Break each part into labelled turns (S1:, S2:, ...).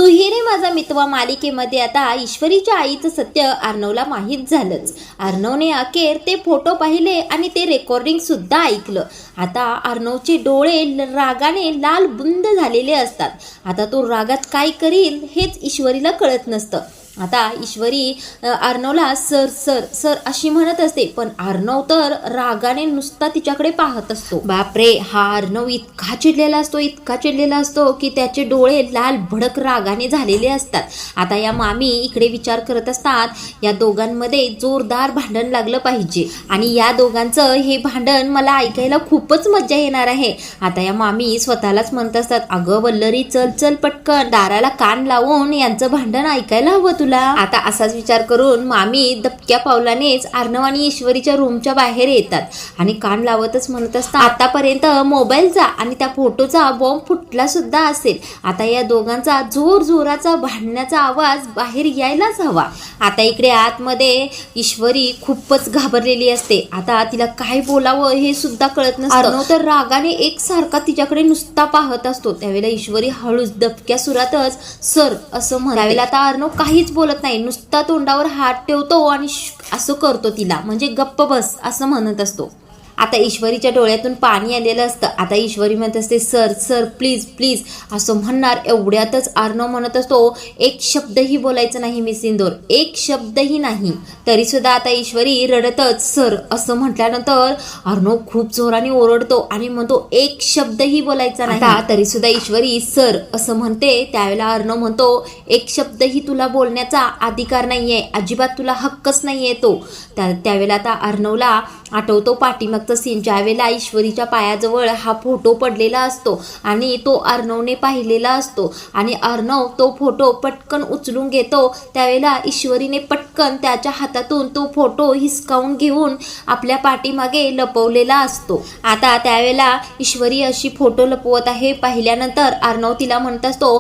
S1: तुही रे माझा मितवा मालिकेमध्ये आता ईश्वरीच्या आईचं सत्य अर्णवला माहीत झालंच. अर्णवने अखेर ते फोटो पाहिले आणि ते रेकॉर्डिंग सुद्धा ऐकलं. आता अर्णवचे डोळे रागाने लाल बुंद झालेले असतात. आता तो रागात काय करील हेच ईश्वरीला कळत नसतं. आता ईश्वरी अर्णवला सर सर सर अशी म्हणत असते, पण अर्णव तर रागाने नुसता तिच्याकडे पाहत असतो. बापरे, हा अर्णव इतका चिडलेला असतो की त्याचे डोळे लाल भडक रागाने झालेले असतात. आता या मामी इकडे विचार करत असतात, या दोघांमध्ये जोरदार भांडण लागलं पाहिजे आणि या दोघांचं हे भांडण मला ऐकायला खूपच मजा येणार आहे. आता या मामी स्वतःलाच म्हणत असतात, अगं वल्लरी चल चल पटकन, दाराला कान लावून यांचं भांडण ऐकायला हवं तुला. आता असाच विचार करून मामी दबक्या पावलानेच अर्णव आणि ईश्वरीच्या रूमच्या बाहेर येतात आणि कान लावतच म्हणत असतात, आतापर्यंत मोबाईलचा आणि त्या फोटोचा बॉम्ब फुटला सुद्धा असेल. आता या दोघांचा जोराचा भांडण्याचा आवाज बाहेर यायलाच हवा. आता इकडे आतमध्ये ईश्वरी खूपच घाबरलेली असते. आता तिला काय बोलावं हे सुद्धा कळत नसतं. अर्णव तर रागाने एकसारखा तिच्याकडे नुसता पाहत असतो. त्यावेळेला ईश्वरी हळूच दबक्या सुरातच सर असं म्हणते. त्यावेळेला आता अर्णव काहीच बोलत नाही, नुसता तोंडावर हात ठेवतो आणि असं करतो तिला, म्हणजे गप्प बस असं म्हणत असतो. आता ईश्वरीच्या डोळ्यातून पाणी आलेलं असतं. आता ईश्वरी म्हणत असते, सर सर प्लीज प्लीज असं म्हणणार. एवढ्यातच अर्णव म्हणत असतो, एक शब्दही बोलायचं नाही मिस इंदोर, एक शब्दही नाही. तरी सुद्धा आता ईश्वरी रडतच सर असं म्हटल्यानंतर अर्णव खूप जोराने ओरडतो आणि म्हणतो, एक शब्दही बोलायचा नाही. तरी सुद्धा ईश्वरी सर असं म्हणते. त्यावेळेला अर्णव म्हणतो, एक शब्दही तुला बोलण्याचा अधिकार नाहीये, अजिबात तुला हक्कच नाहीये तो. त्यावेळेला आता अर्णवला आठवतो पाठीमागचं सीन, ज्यावेळेला ईश्वरीच्या पायाजवळ हा फोटो पडलेला असतो आणि तो अर्णवने पाहिलेला असतो आणि अर्णव तो फोटो पटकन उचलून घेतो. त्यावेळेला ईश्वरीने पटकन त्याच्या हातातून तो फोटो हिसकावून घेऊन आपल्या पाठीमागे लपवलेला असतो. आता त्यावेळेला ईश्वरी अशी फोटो लपवत आहे. पाहिल्यानंतर अर्णव तिला म्हणत असतो,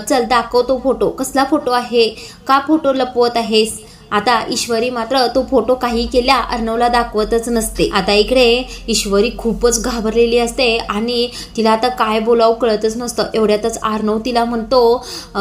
S1: चल दाखव तो फोटो, कसला फोटो आहे, का फोटो लपवत आहेस. आता ईश्वरी मात्र तो फोटो काही केल्या अर्णवला दाखवतच नसते. आता इकडे ईश्वरी खूपच घाबरलेली असते आणि तिला आता काय बोलावं कळतच नसतं. एवढ्यातच अर्णव तिला म्हणतो,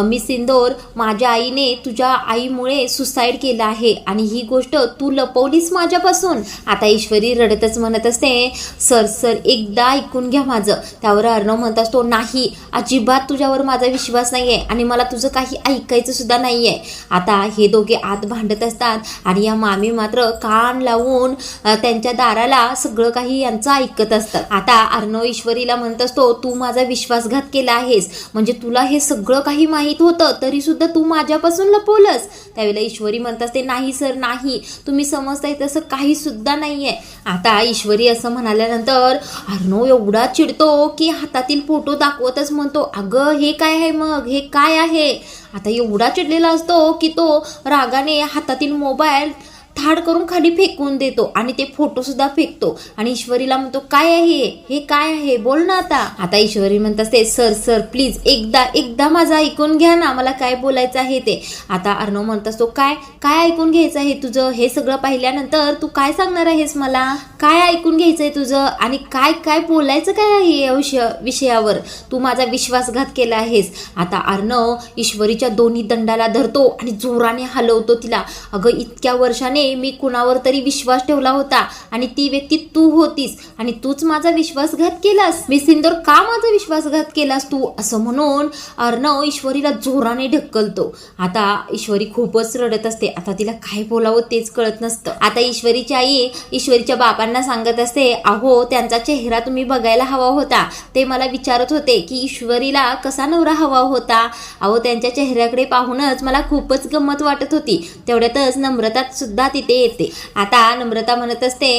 S1: मिस इंदोर, माझ्या आईने तुझ्या आईमुळे सुसाईड केलं आहे आणि ही गोष्ट तू लपवलीस माझ्यापासून. आता ईश्वरी रडतच म्हणत असते, सर सर एकदा ऐकून घ्या माझं. त्यावर अर्णव म्हणत असतो, नाही, अजिबात तुझ्यावर माझा विश्वास नाहीये आणि मला तुझं काही ऐकायचं सुद्धा नाहीये. आता हे दोघे आत भांडत असतात आणि या मामी मात्र कान लावून त्यांच्या दाराला सगळं काही यांचं ऐकत असतात. आता अर्णव ईश्वरीला म्हणत असतो, तू माझा विश्वासघात केला आहेस, म्हणजे तुला हे सगळं काही माहीत होतं तरी सुद्धा तू माझ्यापासून लपवलंस. त्यावेळेला ईश्वरी म्हणत असते, नाही सर नाही, तुम्ही समजताय तसं काही सुद्धा नाहीये. आता ईश्वरी असं म्हणाल्यानंतर अर्णव एवढा चिडतो की हातातील फोटो दाखवतच म्हणतो, अगं हे काय आहे, मग हे काय आहे. आता एवढा चिडलेला असतो की तो रागाने हातातील मोबाईल थाड करून खाली फेकून देतो आणि ते फोटो सुद्धा फेकतो आणि ईश्वरीला म्हणतो, काय आहे हे, काय आहे, बोल ना आता. आता ईश्वरी म्हणत असते, सर सर प्लीज एकदा माझं ऐकून घ्या ना, मला काय बोलायचं आहे ते. आता अर्णव म्हणत असतो, काय काय ऐकून घ्यायचं आहे तुझं, हे सगळं पाहिल्यानंतर तू काय सांगणार आहेस मला, काय ऐकून घ्यायचंय तुझं आणि काय काय बोलायचं काय आहे या विषयावर, तू माझा विश्वासघात केला आहेस. आता अर्णव ईश्वरीच्या दोन्ही दंडाला धरतो आणि जोराने हलवतो तिला. अगं इतक्या वर्षाने मी कुणावर तरी विश्वास ठेवला होता आणि ती व्यक्ती तू होतीस आणि तूच माझा विश्वासघात केलास. मिस इंदोर, का माझा विश्वासघात केलास तू, असं म्हणून अर्णव ईश्वरीला जोराने ढकलतो. आता ईश्वरी खूपच रडत असते. आता तिला काय बोलावं तेच कळत नसतं. आता ईश्वरीची आई ईश्वरीच्या बाबांना सांगत असते, अहो त्यांचा चेहरा तुम्ही बघायला हवा होता, ते मला विचारत होते की ईश्वरीला कसा नवरा हवा होता. अहो त्यांच्या चेहऱ्याकडे पाहूनच मला खूपच गंमत वाटत होती. तेवढ्यातच नम्रता सुद्धा तिथे येते. आता नम्रता म्हणत असते,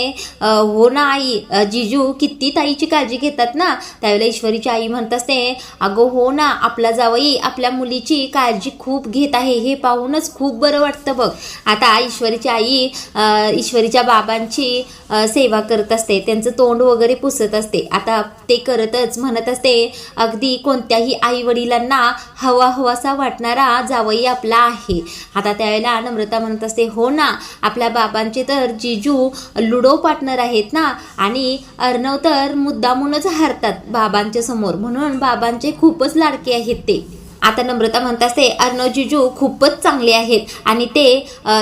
S1: हो ना आई, जिजू किती ताईची काळजी घेतात ना. त्यावेळेला ईश्वरीची आई म्हणत असते, अगं हो ना, आपला जावई आपल्या मुलीची काळजी खूप घेत आहे, हे पाहूनच खूप बरं वाटतं बघ. आता ईश्वरीची आई ईश्वरीच्या बाबांची सेवा करत असते, त्यांचं तोंड वगैरे पुसत असते. आता ते करतच म्हणत असते, अगदी कोणत्याही आई वडिलांना हवासा वाटणारा जावई आपला आहे. आता त्यावेळेला नम्रता म्हणत असते, हो ना, आपल्या बाबांचे तर जिजू लुडो पार्टनर आहेत ना आणि अर्णव तर मुद्दामूनच हारतात बाबांच्या समोर, म्हणून बाबांचे खूपच लाडके आहेत ते. आता नम्रता म्हणत असते अर्णव जिजू खूपच चांगले आहेत आणि ते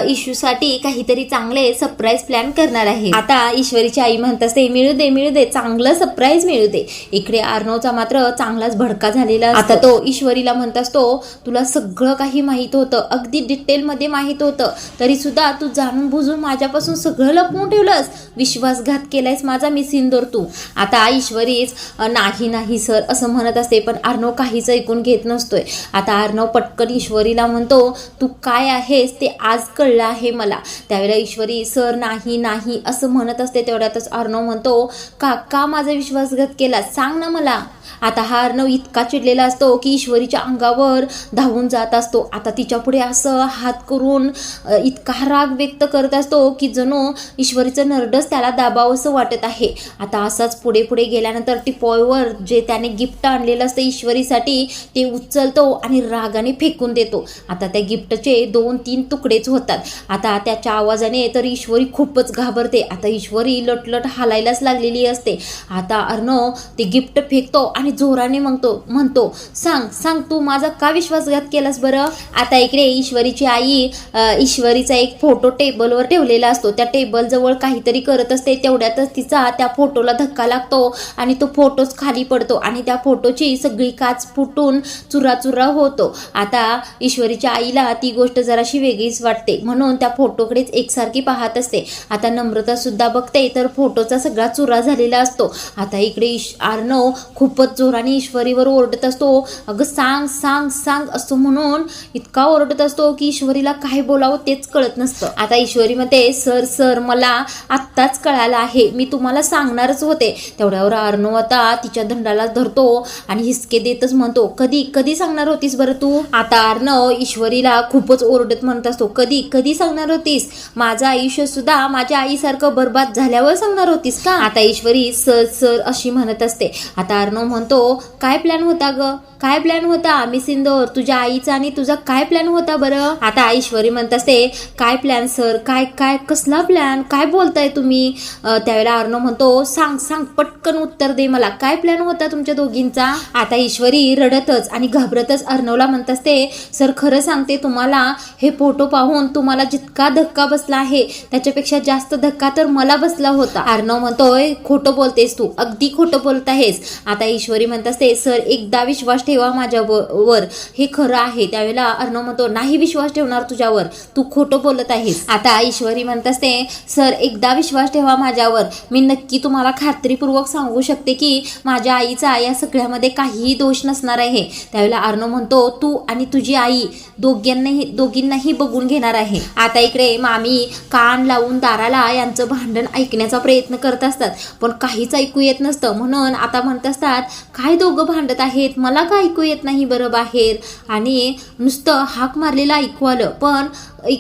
S1: इशूसाठी काहीतरी चांगले सरप्राईज प्लॅन करणार आहे. आता ईश्वरीची आई म्हणत असते मिळू दे चांगलं सरप्राईज मिळू दे. इकडे अर्णवचा मात्र चांगलाच भडका झालेला. आता तो ईश्वरीला म्हणत असतो तुला सगळं काही माहित होतं, अगदी डिटेलमध्ये माहित होतं, तरी सुद्धा तू जाणून बुजून माझ्यापासून सगळं लपवून ठेवलंस, विश्वासघात केलायस माझा मिस इंदोर तू. आता ईश्वरीच नाही सर असं म्हणत असते, पण अर्णव काहीच ऐकून घेत नसतोय. आता अर्णव पटकन ईश्वरीला म्हणतो तू काय आहेस ते आज कळलं आहे मला. त्यावेळेला ईश्वरी सर नाही असं म्हणत असते. तेवढ्यातच अर्णव म्हणतो का माझा विश्वासघात केला सांग ना मला. आता हा अर्णव इतका चिडलेला असतो की ईश्वरीच्या अंगावर धावून जात असतो. आता तिच्या पुढे असं हात करून इतका राग व्यक्त करत असतो की जणू ईश्वरीचं नरडस त्याला दाबावंसं वाटत आहे. आता असाच पुढे गेल्यानंतर टिपॉयवर जे त्याने गिफ्ट आणलेलं असतं ईश्वरीसाठी ते उचलतो आणि रागाने फेकून देतो. आता त्या गिफ्टचे 2-3 तुकडेच होतात. आता त्याच्या आवाजाने तर ईश्वरी खूपच घाबरते. आता ईश्वरी लटलट हालायलाच लागलेली असते. आता अर्णव ते गिफ्ट फेकतो आणि जोराने म्हणतो सांग तू माझा का विश्वासघात केलास बरं. आता इकडे ईश्वरीची आई ईश्वरीचा एक फोटो टेबलवर ठेवलेला असतो. त्या टेबल जवळ काहीतरी करत असते. तेवढ्यातच तिचा त्या फोटोला धक्का लागतो आणि तो फोटोच खाली पडतो आणि त्या फोटोची सगळी काच फुटून चुराचुरा होतो. आता ईश्वरीच्या आईला ती गोष्ट जराशी वेगळीच वाटते, म्हणून त्या फोटोकडेच एकसारखी पाहत असते. आता नम्रता सुद्धा बघते तर फोटोचा सगळा चुरा झालेला असतो. आता इकडे अर्णव खूपच जोराने ईश्वरीवर ओरडत असतो. अगं सांग असं म्हणून इतका ओरडत असतो की ईश्वरीला काय बोलावं तेच कळत नसतं. आता ईश्वरी म्हणते सर मला आत्ताच कळालं आहे, मी तुम्हाला सांगणारच होते. तेवढ्यावर अर्णव आता तिच्या दंडाला धरतो आणि हिसके देतच म्हणतो कधी सांगणार होतीस बरं तू. आता अर्णव ईश्वरीला खूपच ओरडत म्हणत असतो कधी सांगणार होतीस, माझं आयुष्य सुद्धा माझ्या आईसारखं बर्बाद झाल्यावर सांगणार होतीस का. आता ईश्वरी सर अशी म्हणत असते. आता अर्णव म्हणतो काय प्लॅन होता ग, काय प्लॅन होता मिस इंदोर, तुझ्या आईचा आणि तुझा काय प्लॅन होता बरं. आता ईश्वरी म्हणत असते काय प्लॅन सर, काय कसला प्लॅन, काय बोलताय तुम्ही. त्यावेळेला अर्णव म्हणतो सांग पटकन उत्तर दे मला, काय प्लॅन होता तुमच्या दोघींचा. आता ईश्वरी रडतच आणि घाबरतच अर्णवला म्हणत असते सर खरं सांगते तुम्हाला, हे फोटो पाहून तुम्हाला जितका धक्का बसला आहे त्याच्यापेक्षा जास्त धक्का तर मला बसला होता. अर्णव म्हणतोय खोटं बोलतेस तू, अगदी खोटं बोलत आहेस. आता ईश्वरी म्हणत असते सर एकदा विश्वास ठेवा माझ्यावर, हे खरं आहे. त्यावेळेला अर्णव म्हणतो नाही विश्वास ठेवणार तुझ्यावर, तू खोटं बोलत आहेस. आता ईश्वरी म्हणत असते सर एकदा विश्वास ठेवा माझ्यावर, मी नक्की तुम्हाला खात्रीपूर्वक सांगू शकते की माझ्या आईचा या सगळ्यामध्ये काहीही दोष नसणार आहे. त्यावेळेला अर्णव म्हणतो तू आणि तुझी आई दोघींनाही बघून घेणार आहे. आता इकडे मामी कान लावून दाराला यांचं भांडण ऐकण्याचा प्रयत्न करत असतात, पण काहीच ऐकू येत नसतं. म्हणून आता म्हणत असतात काय दोघं भांडत आहेत, मला का ऐकू येत नाही बरं बाहेर. आणि नुसतं हाक मारलेलं ऐकू आलं, पण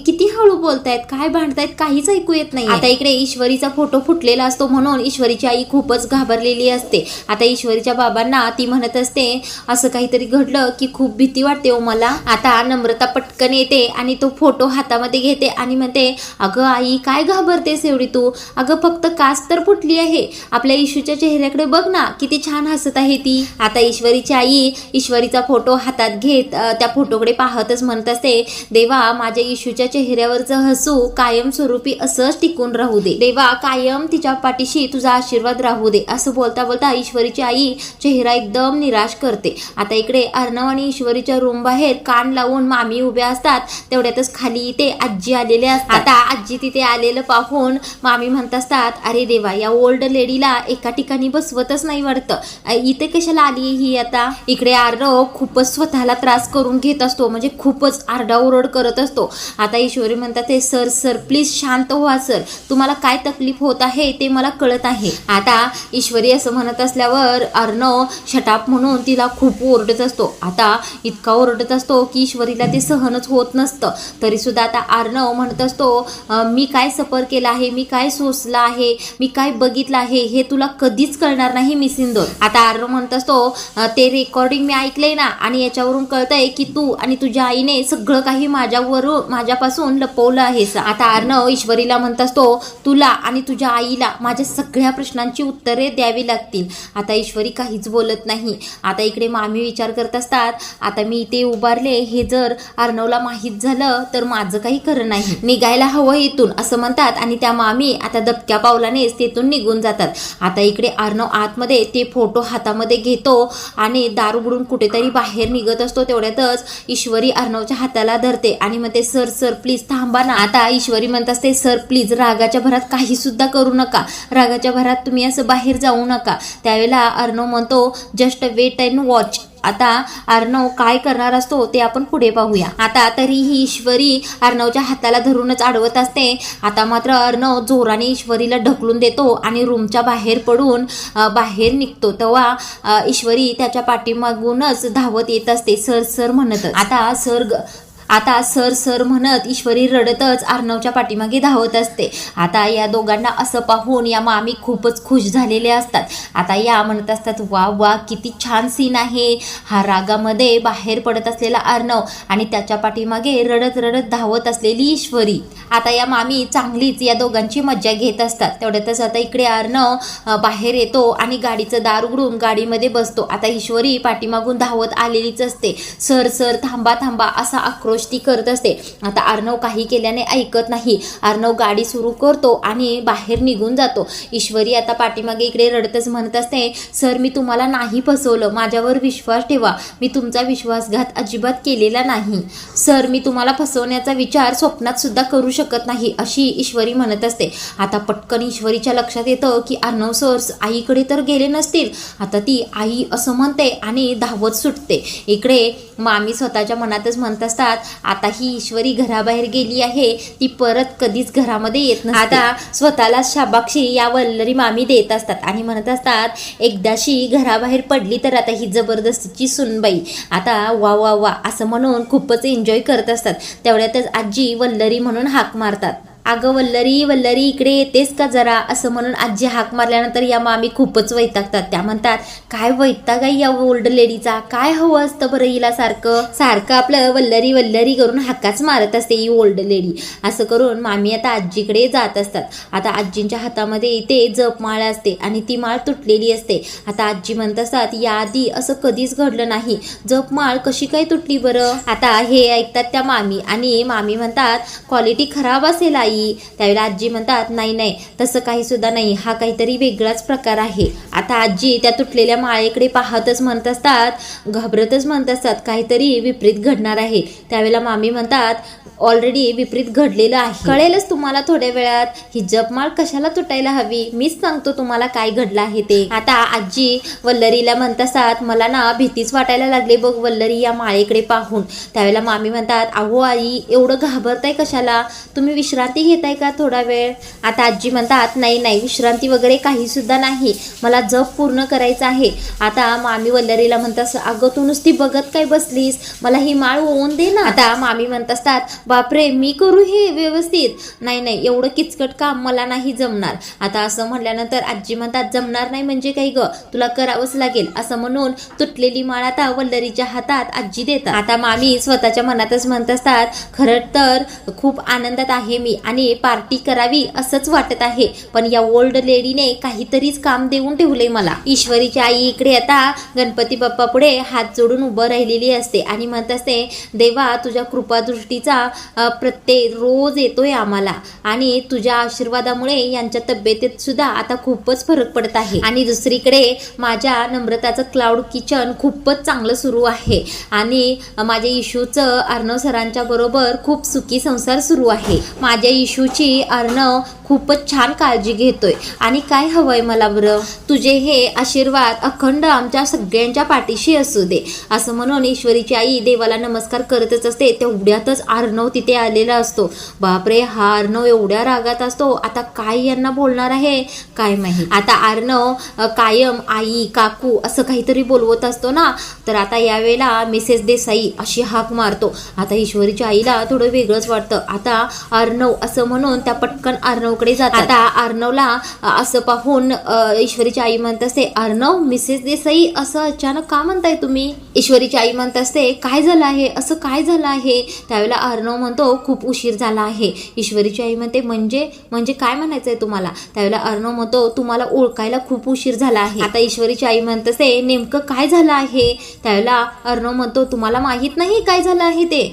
S1: किती हळू बोलतायत, काय भांडतायत काहीच ऐकू येत नाही. आता इकडे ईश्वरीचा फोटो फुटलेला असतो, म्हणून ईश्वरीची आई खूपच घाबरलेली असते. आता ईश्वरीच्या बाबांना ती म्हणत असते असं काहीतरी घडलं की खूप भीती वाटते हो मला. आता नम्रता पटकन येते आणि तो फोटो हातामध्ये घेते आणि म्हणते अगं आई काय घाबरतेस एवढी तू, अगं फक्त काच तर फुटली आहे, आपल्या इशूच्या चेहऱ्याकडे बघ ना किती छान हसत आहे ती. आता ईश्वरीची आई ईश्वरीचा फोटो हातात घेत त्या फोटोकडे पाहतच म्हणत असते देवा माझ्या इशूच्या चेहऱ्यावरचं हसू कायमस्वरूपी असंच टिकून राहू दे, देवा कायम तिच्या पाठीशी तुझा आशीर्वाद राहू दे. असं बोलता बोलता ईश्वरीची आई चेहरा एकदम निराश करते. आता इकडे अर्णव आणि ईश्वरीच्या रूम बाहेर कान लावून मामी उभ्या असतात. तेवढ्यातच खाली इथे आजी आलेले असतात. आता आजी तिथे आलेलं पाहून मामी म्हणत असतात अरे देवा या ओल्ड लेडीला एका ठिकाणी बसवतच नाही वाटतं, इथे कशाला आली ही. आता इकडे अर्णव खूपच स्वतःला त्रास करून घेत असतो, म्हणजे खूपच आरडाओरड करत असतो. आता ईश्वरी म्हणतात सर प्लीज शांत व्हा सर, तुम्हाला काय तकलीफ होत आहे ते मला कळत आहे. आता ईश्वरी असं म्हणत असल्यावर अर्णव शटाप म्हणून तिला खूप ओरडत असतो. आता इतका ओरडत असतो की ईश्वरीला ते सहनच होत नसतं. तरी सुद्धा आता अर्णव म्हणत असतो मी काय सफर केला आहे, मी काय सोसलं आहे, मी काय बघितलं आहे हे तुला कधीच कळणार नाही मिस इंदोर. आता अर्णव म्हणत असतो ते रेकॉर्डिंग मी ऐकलंय ना आणि याच्यावरून कळतंय की तू आणि तुझ्या आईने सगळं काही माझ्यापासून लपवलं आहेस. आता अर्णव ईश्वरीला म्हणत असतो तुला आणि तुझ्या आईला माझ्या सगळ्या प्रश्नांची उत्तरे द्यावी लागतील. आता ईश्वरी काहीच बोलत नाही. आता इकडे मामी विचार करत असतात म्हणतात आता मी इथे उभारले हे जर अर्णवला माहीत झालं तर माझं काही खरं नाही, निघायला हवं इथून असं म्हणतात आणि त्या मामी आता दबक्या पावलानेच तिथून निघून जातात. आता इकडे अर्णव आतमध्ये ते फोटो हातामध्ये घेतो आणि दार उघडून कुठेतरी बाहेर निघत असतो. तेवढ्यातच ईश्वरी अर्णवच्या हाताला धरते आणि म्हणते सर सर प्लीज थांबा ना. आता ईश्वरी म्हणत असते सर प्लीज रागाच्या भरात काही सुद्धा करू नका, रागाच्या भरात तुम्ही असं बाहेर जाऊ नका. त्यावेळेला अर्णव म्हणतो जस्ट वेट अँड वॉच. आता अर्णव काय करणार असतो ते आपण पुढे पाहूया. आता तरीही ईश्वरी अर्णवच्या हाताला धरूनच अडवत असते. आता मात्र अर्णव जोराने ईश्वरीला ढकलून देतो आणि रूमच्या बाहेर पडून बाहेर निघतो. तेव्हा ईश्वरी त्याच्या पाठीमागूनच धावत येत असते सर सर म्हणत. आता सर सर म्हणत ईश्वरी रडतच अर्णवच्या पाठीमागे धावत असते. आता या दोघांना असं पाहून या मामी खूपच खुश झालेले असतात. आता या म्हणत असतात वा वा किती छान सीन आहे, हा रागामध्ये बाहेर पडत असलेला अर्णव आणि त्याच्या पाठीमागे रडत रडत धावत असलेली ईश्वरी. आता या मामी चांगलीच या दोघांची मज्जा घेत असतात. तेवढ्यातच आता इकडे अर्णव बाहेर येतो आणि गाडीचं दार उघडून गाडीमध्ये बसतो. आता ईश्वरी पाठीमागून धावत आलेलीच असते. सर सर थांबा थांबा असा आक्रोश ती करत असते. आता अर्णव काही केल्याने ऐकत नाही. अर्णव गाडी सुरू करतो आणि बाहेर निघून जातो. ईश्वरी आता पाठीमागे इकडे रडतच म्हणत असते सर मी तुम्हाला नाही फसवलं, माझ्यावर विश्वास ठेवा, मी तुमचा विश्वासघात अजिबात केलेला नाही. सर मी तुम्हाला फसवण्याचा विचार स्वप्नात सुद्धा करू शकत नाही अशी ईश्वरी म्हणत असते. आता पटकन ईश्वरीच्या लक्षात येतं की अर्णव सर आईकडे तर गेले नसतील. आता ती आई असं म्हणते आणि धावत सुटते. इकडे मामी स्वतःच्या मनातच म्हणत असतात आता ही ईश्वरी घराबाहेर गेली आहे, ती परत कधीच घरामध्ये येत नसते. आता स्वतःला शाबाक्षी या वल्लरी मामी देत असतात आणि म्हणत असतात एकदाशी घराबाहेर पडली तर आता ही जबरदस्तीची सुनबाई. आता वा वा वा असं म्हणून खूपच एन्जॉय करत असतात. तेवढ्यातच आजी वल्लरी म्हणून हाक मारतात. अगं वल्लरी वल्लरी इकडे येतेस का जरा असं म्हणून आजी हाक मारल्यानंतर या मामी खूपच वैतागतात. त्या म्हणतात काय वैताग आहे या ओल्ड लेडीचा, काय हवं असतं बरं हिला सारखं सारखं आपलं वल्लरी वल्लरी करून हाकाच मारत असते ही ओल्ड लेडी. असं करून मामी आता आजीकडे जात असतात. आता आजींच्या हातामध्ये इथे जप माळ असते आणि ती माळ तुटलेली असते. आता आजी म्हणत असतात याआधी असं कधीच घडलं नाही, जप माळ कशी काय तुटली बरं. आता हे ऐकतात त्या मामी आणि मामी म्हणतात क्वालिटी खराब असेल आई. त्यावेळेला आजी म्हणतात नाही नाही तसं काही सुद्धा नाही, हा काहीतरी वेगळाच प्रकार आहे. आता आजी त्या तुटलेल्या माळेकडे पाहतच म्हणत असतात, घाबरतच म्हणत असतात काहीतरी विपरीत घडणार आहे. त्यावेळेला मामी म्हणतात ऑलरेडी विपरीत घडलेलं आहे, कळेलच तुम्हाला थोड्या वेळात. ही जपमाळ कशाला तुटायला हवी, मीच सांगतो तुम्हाला काय घडलं आहे ते. आता आजी वल्लरीला म्हणत असतात मला ना भीतीच वाटायला लागले बघ वल्लरी या माळेकडे पाहून. त्यावेळेला मामी म्हणतात अहो आई एवढं घाबरताय कशाला, तुम्ही विश्रांती घेताय का थोडा वेळ. आता आजी म्हणतात नाही नाही विश्रांती वगैरे काही सुद्धा नाही, मला जप पूर्ण करायचा आहे. आता मामी वल्लरीला म्हणतात अगं तू नुसती बघत काय बसलीस, मला ही माळ ओवून दे ना. आता मामी म्हणत असतात बापरे मी करू हे व्यवस्थित, नाही नाही एवढं किचकट काम मला नाही जमणार. आता असं म्हटल्यानंतर आजी म्हणतात जमणार नाही म्हणजे काही ग, तुला करावंच लागेल असं म्हणून तुटलेली माळ आता वल्लरीच्या हातात आजी देतात. आता मामी स्वतःच्या मनातच म्हणत असतात खरं तर खूप आनंदात आहे मी आणि पार्टी करावी असंच वाटत आहे, पण या ओल्ड लेडीने काहीतरीच काम देऊन ठेवले मला. ईश्वरीची आई इकडे आता गणपती बाप्पा पुढे हात जोडून उभं राहिलेली असते आणि म्हणत असते देवा तुझ्या कृपादृष्टीचा प्रत्येक रोज येतोय आम्हाला आणि तुझ्या आशीर्वादामुळे यांच्या तब्येतीत सुद्धा आता खूपच फरक पडत आहे. आणि दुसरीकडे माझ्या नम्रताचं क्लाउड किचन खूपच चांगलं सुरू आहे आणि माझ्या इशूचं अर्णव सरांच्या बरोबर खूप सुखी संसार सुरू आहे. माझ्या इशूची अर्णव खूपच छान काळजी घेतोय आणि काय हवंय मला बरं, तुझे हे आशीर्वाद अखंड आमच्या सगळ्यांच्या पाठीशी असू दे असं म्हणून ईश्वरीची आई देवाला नमस्कार करतच असते. तेवढ्यातच अर्णव तिथे आलेला असतो. बापरे हा अर्णव एवढ्या रागात असतो, आता काय यांना बोलणार आहे काय माहिती. आता अर्णव कायम आई काकू असं काहीतरी बोलवत असतो ना, तर आता यावेळेला मिसेस देसाई अशी हाक मारतो. आता ईश्वरीच्या आईला थोडं वेगळंच वाटतं. आता अर्णव असं म्हणून त्या पटकन अर्णवकडे जातात. आता अर्णवला असं पाहून ईश्वरीची आई म्हणत असते, अर्णव मिसेस देसाई असं अचानक का म्हणताय तुम्ही? ईश्वरीची आई म्हणत असते, काय झालं आहे, असं काय झालं आहे? त्यावेळेला अर्णव म्हणतो, खूप उशीर झाला आहे. ईश्वरीची आई म्हणते, म्हणजे काय म्हणायचंय तुम्हाला? त्यावेळेला अर्णव म्हणतो, तुम्हाला ओळखायला खूप उशीर झाला आहे. आता ईश्वरीची आई म्हणत असते, नेमकं काय झालं आहे? त्यावेळेला अर्णव म्हणतो, तुम्हाला माहित नाही काय झालं आहे ते?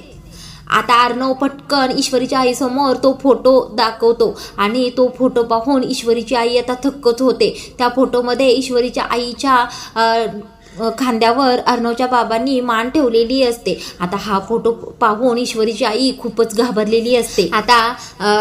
S1: आता अर्णव पटकन ईश्वरीच्या आईसमोर तो फोटो दाखवतो आणि तो फोटो पाहून ईश्वरीची आई आता थक्कच होते. त्या फोटोमध्ये ईश्वरीच्या आईच्या खांद्यावर अर्णवच्या बाबांनी मान ठेवलेली असते. आता हा फोटो पाहून ईश्वरीची आई खूपच घाबरलेली असते. आता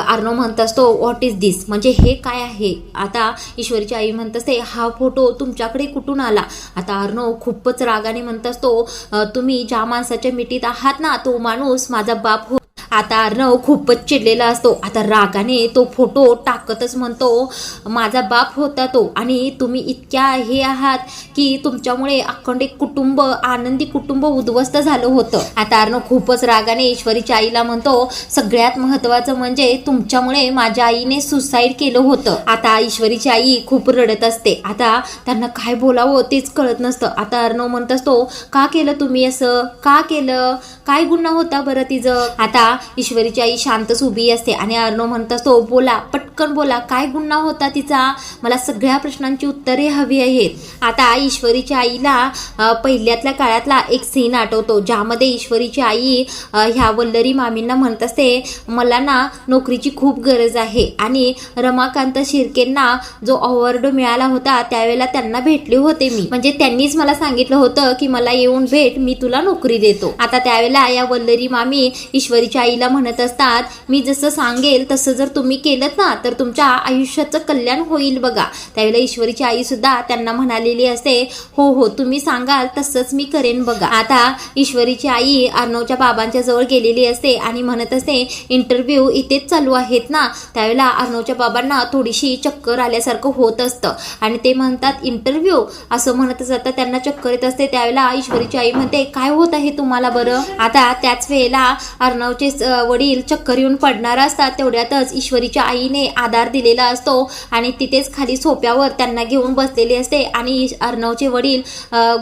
S1: अर्णव म्हणत असतो, व्हॉट इज दिस, म्हणजे हे काय आहे? आता ईश्वरीची आई म्हणत असते, हा फोटो तुमच्याकडे कुठून आला? आता अर्णव खूपच रागाने म्हणत असतो, तुम्ही ज्या माणसाच्या मिठीत आहात ना, तो माणूस माझा बाप हो. आता अर्णव खूपच चिडलेला असतो. आता रागाने तो फोटो टाकतच म्हणतो, माझा बाप होता तो, आणि तुम्ही इतक्या हे आहात की तुमच्यामुळे अखंड एक कुटुंब, आनंदी कुटुंब उद्ध्वस्त झालं होतं. आता अर्णव खूपच रागाने ईश्वरीच्या आईला म्हणतो, सगळ्यात महत्वाचं म्हणजे तुमच्यामुळे माझ्या आईने सुसाईड केलं होतं. आता ईश्वरीची आई खूप रडत असते. आता त्यांना काय बोलावं तेच कळत नसतं. आता अर्णव म्हणत असतो, का केलं तुम्ही असं? का केलं? काय गुन्हा होता बरं तिचं? आता ईश्वरीची आई शांतच उभी असते आणि अर्णव म्हणत असतो, बोला, पटकन बोला, काय गुन्हा होता तिचा? मला सगळ्या प्रश्नांची उत्तरे हवी आहेत. आता ईश्वरीच्या आईला पहिल्यातल्या काळातला एक सीन आठवतो, ज्यामध्ये ईश्वरीची आई ह्या वल्लरी मामींना म्हणत असते, मला ना नोकरीची खूप गरज आहे, आणि रमाकांत शिर्केंना जो अवॉर्ड मिळाला होता त्यावेळेला त्यांना भेटले होते मी, म्हणजे त्यांनीच मला सांगितलं होतं की मला येऊन भेट, मी तुला नोकरी देतो. आता त्यावेळेला या वल्लरी मामी ईश्वरीच्या आईला म्हणत असतात, मी जसं सांगेल तसं जर तुम्ही केलं ना तर तुमच्या आयुष्याचं कल्याण होईल बघा. त्यावेळेला ईश्वरीची आई सुद्धा त्यांना म्हणालेली असते, हो हो, तुम्ही सांगाल तसंच मी करेन बघा. आता ईश्वरीची आई अर्णवच्या बाबांच्या जवळ गेलेली असते आणि म्हणत असते, इंटरव्ह्यू इथेच चालू आहेत ना? त्यावेळेला अर्णवच्या बाबांना थोडीशी चक्कर आल्यासारखं होत असतं आणि ते म्हणतात, इंटरव्ह्यू असं म्हणत जातात, त्यांना चक्कर येत असते. त्यावेळेला ईश्वरीची आई म्हणते, काय होत आहे तुम्हाला बरं? आता त्याच वेळेला अर्णवचे वडील चक्कर येऊन पडणार असतात. तेवढ्यातच ईश्वरीच्या आईने आधार दिलेला असतो आणि तिथेच खाली सोप्यावर त्यांना घेऊन बसलेली असते आणि अर्णवचे वडील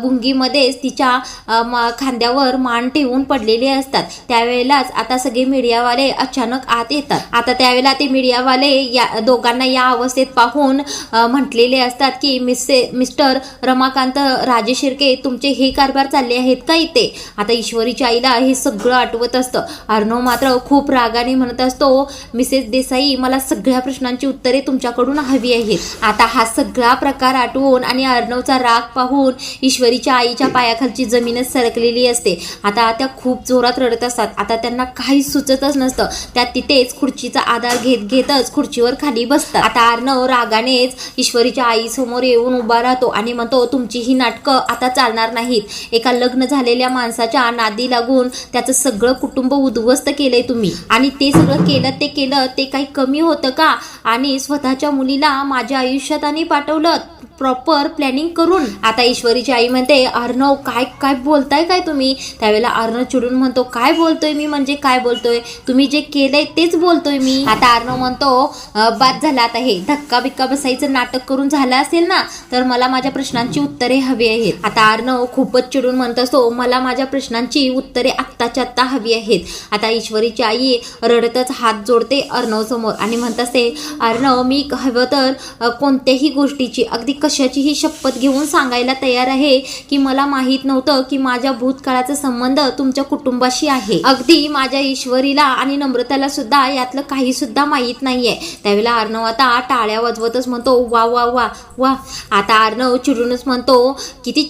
S1: गुंगीमध्येच तिच्या खांद्यावर मान ठेवून पडलेले असतात. त्यावेळेलाच आता सगळे मीडियावाले अचानक आत येतात. आता त्यावेळेला ते मीडियावाले या दोघांना या अवस्थेत पाहून म्हटलेले असतात की मिस्टर रमाकांत राजे शिर्के, तुमचे हे कारभार चालले आहेत का इथे? आता ईश्वरीच्या आईला हे सगळं आठवत असतं. अर्णव मात्र खूप रागाने म्हणत असतो, मिसेस देसाई, मला सगळ्या प्रश्नांची उत्तरे तुमच्याकडून हवी आहेत. आता हा सगळा प्रकार आठवून आणि अर्णवचा राग पाहून ईश्वरीच्या आईच्या पायाखालची जमीनच सरकलेली असते. आता त्या खूप जोरात रडत असतात. आता त्यांना काही सुचतच नसतं. त्या तिथेच खुर्चीचा आधार घेतच खुर्चीवर खाली बसतात. आता अर्णव रागानेच ईश्वरीच्या आईसमोर येऊन उभा राहतो आणि म्हणतो, तुमची ही नाटकं आता चालणार नाहीत. एका लग्न झालेल्या माणसाच्या नादी लागून त्याचं सगळं कुटुंब उद्ध्वस्त केलंय तुम्ही, आणि ते सगळं केलं ते काही कमी होतं का? आणि स्वतःच्या मुलीला माझ्या आयुष्यात आणि पाठवलं प्रॉपर प्लॅनिंग करून. आता ईश्वरीची आई म्हणते, अर्णव काय बोलताय काय तुम्ही? त्यावेळेला अर्णव चिडून म्हणतो, काय बोलतोय मी, म्हणजे काय बोलतोय? तुम्ही जे केलंय तेच बोलतोय मी. आता अर्णव म्हणतो, बाद झाला, आता हे धक्का बिक्का बसायचं नाटक करून झालं असेल ना, तर मला माझ्या प्रश्नांची उत्तरे हवी आहेत. आता अर्णव खूपच चिडून म्हणत असतो, मला माझ्या प्रश्नांची उत्तरे आत्ताच्या आत्ता हवी आहेत. आता ईश्वरीची आई रडतच हात जोडते अर्णव समोर आणि म्हणत असते, अर्णव, मी हवं तर कोणत्याही गोष्टीची, अगदी कशाचीही शपथ घेऊन सांगायला तयार आहे की मला माहित नव्हतं की माझ्या भूतकाळाचा संबंध तुमच्या कुटुंबाशी आहे. अगदी माझ्या ईश्वरीला आणि नम्रताला सुद्धा यातलं काही सुद्धा माहीत नाहीये. त्यावेळेला अर्णव आता टाळ्या वाजवतच म्हणतो, वा वा वा वा. आता अर्णव चिडूनच म्हणतो, किती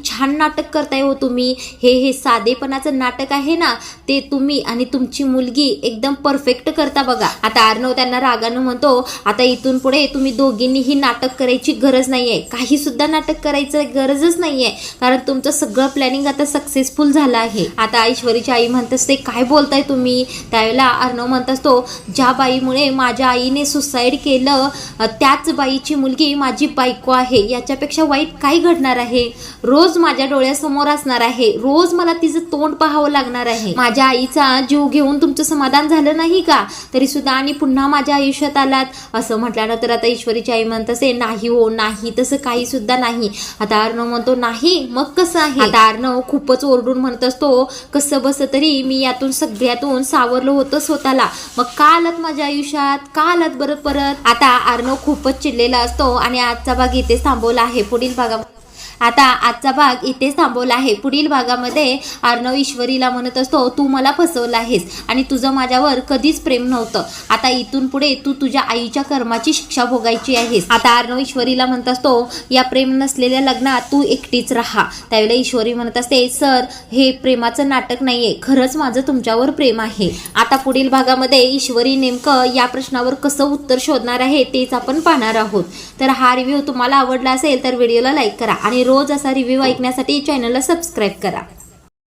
S1: छान नाटक करताय हो तुम्ही. हे साधेपणाचं नाटक आहे ना, ते तुम्ही आणि तुमची मुलगी एकदम परफेक्ट करता बघा. आता अर्णव त्यांना रागानं म्हणतो, आता इथून पुढे तुम्ही दोघींनीही नाटक करायची गरज गरज नाहीये, काही सुद्धा नाटक करायचं गरजच नाहीये, कारण तुमचं सगळं प्लॅनिंग आता सक्सेसफुल झालं आहे. आता ईश्वरीची आई म्हणत असते, काय बोलताय तुम्ही? त्यावेळेला अर्णव म्हणत असतो, ज्या बाईमुळे माझ्या आईने सुसाईड केलं त्याच बाईची मुलगी माझी बायको आहे, याच्यापेक्षा वाईट काय घडणार आहे? रोज माझ्या डोळ्यासमोर असणार आहे, रोज मला तिचं तोंड पाहावं लागणार आहे. माझ्या आईचा जीव घेऊन तुमचं समाधान झालं नाही का? तरी सुद्धा आणि पुन्हा माझ्या आयुष्यात आलात. असं म्हटल्यानंतर आता ईश्वरीची आई म्हणत असे, नाही हो नाही, तसं काही सुद्धा नाही. आता अर्णव म्हणतो, नाही मग कसं आहे? आता अर्णव खूपच ओरडून म्हणत असतो, कसं बस तरी मी यातून सगळ्यातून सावरलं होतं स्वतःला, मग का आलात माझ्या आयुष्यात, का आलात बरं परत? आता अर्णव खूपच चिडलेला असतो आणि आजचा भाग इथेच थांबवला आहे. पुढील भागामध्ये अर्णव ईश्वरीला म्हणत असतो, तू मला फसवलं आहेस आणि तुझं माझ्यावर कधीच प्रेम नव्हतं. आता इथून पुढे तू तुझ्या आईच्या कर्माची शिक्षा भोगायची आहेस. आता अर्णव ईश्वरीला म्हणत असतो, या प्रेम नसलेल्या लग्नात तू एकटीच राहा. त्यावेळेला ईश्वरी म्हणत असते, सर हे प्रेमाचं नाटक नाहीये, खरंच माझं तुमच्यावर प्रेम आहे. आता पुढील भागामध्ये ईश्वरी नेमकं या प्रश्नावर कसं उत्तर शोधणार आहे तेच आपण पाहणार आहोत. तर हा रिव्ह्यू तुम्हाला आवडला असेल तर व्हिडिओला लाईक करा आणि रोज असा रिव्ह्यू ऐकण्यासाठी चॅनलला सबस्क्राईब करा.